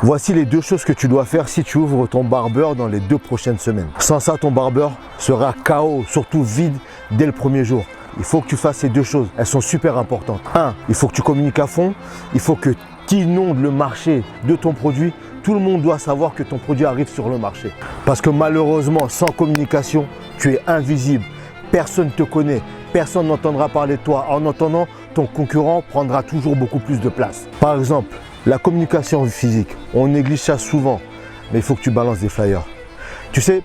Voici les 2 choses que tu dois faire si tu ouvres ton barbeur dans les 2 prochaines semaines. Sans ça, ton barbeur sera KO, surtout vide dès le premier jour. Il faut que tu fasses ces 2 choses. Elles sont super importantes. 1, il faut que tu communiques à fond. Il faut que tu inondes le marché de ton produit. Tout le monde doit savoir que ton produit arrive sur le marché. Parce que malheureusement, sans communication, tu es invisible. Personne ne te connaît. Personne n'entendra parler de toi. En entendant, ton concurrent prendra toujours beaucoup plus de place. Par exemple, la communication physique. On néglige ça souvent. Mais il faut que tu balances des flyers. Tu sais,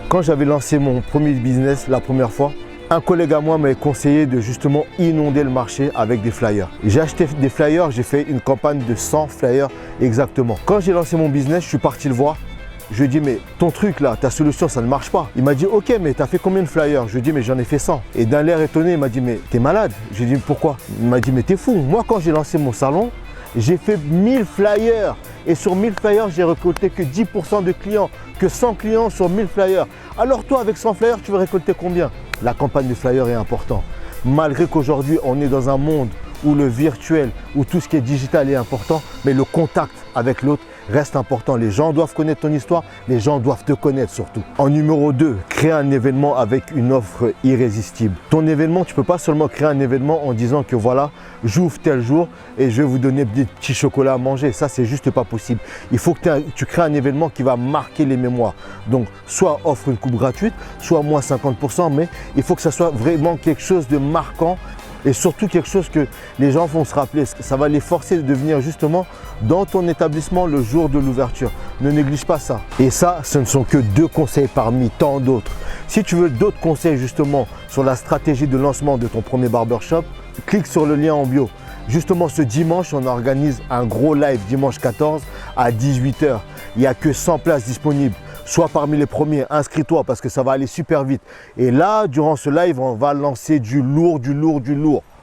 quand j'avais lancé mon premier business la première fois, un collègue à moi m'avait conseillé de justement inonder le marché avec des flyers. J'ai acheté des flyers, j'ai fait une campagne de 100 flyers exactement. Quand j'ai lancé mon business, je suis parti le voir. Je lui ai dit, mais ton truc là, ta solution, ça ne marche pas. Il m'a dit, ok, mais tu as fait combien de flyers? Je lui ai dit, mais j'en ai fait 100. Et d'un air étonné, il m'a dit, mais t'es malade? Je lui ai dit, pourquoi? Il m'a dit, mais t'es fou. Moi, quand j'ai lancé mon salon, j'ai fait 1000 flyers. Et sur 1000 flyers, j'ai récolté que 10% de clients, que 100 clients sur 1000 flyers. Alors toi, avec 100 flyers, tu veux récolter combien? La campagne de flyers est importante. Malgré qu'aujourd'hui, on est dans un monde où le virtuel, où tout ce qui est digital est important, mais le contact avec l'autre reste important. Les gens doivent connaître ton histoire, les gens doivent te connaître surtout. En numéro 2, créer un événement avec une offre irrésistible. Ton événement, tu ne peux pas seulement créer un événement en disant que voilà, j'ouvre tel jour et je vais vous donner des petits chocolats à manger. Ça, c'est juste pas possible. Il faut que tu crées un événement qui va marquer les mémoires. Donc, soit offre une coupe gratuite, soit moins 50%, mais il faut que ça soit vraiment quelque chose de marquant. Et surtout quelque chose que les gens vont se rappeler. Ça va les forcer de venir justement dans ton établissement le jour de l'ouverture. Ne néglige pas ça. Et ça, ce ne sont que 2 conseils parmi tant d'autres. Si tu veux d'autres conseils justement sur la stratégie de lancement de ton premier barbershop, clique sur le lien en bio. Justement, ce dimanche, on organise un gros live dimanche 14 à 18 h. Il n'y a que 100 places disponibles. Sois parmi les premiers, inscris-toi parce que ça va aller super vite. Et là, durant ce live, on va lancer du lourd, du lourd, du lourd.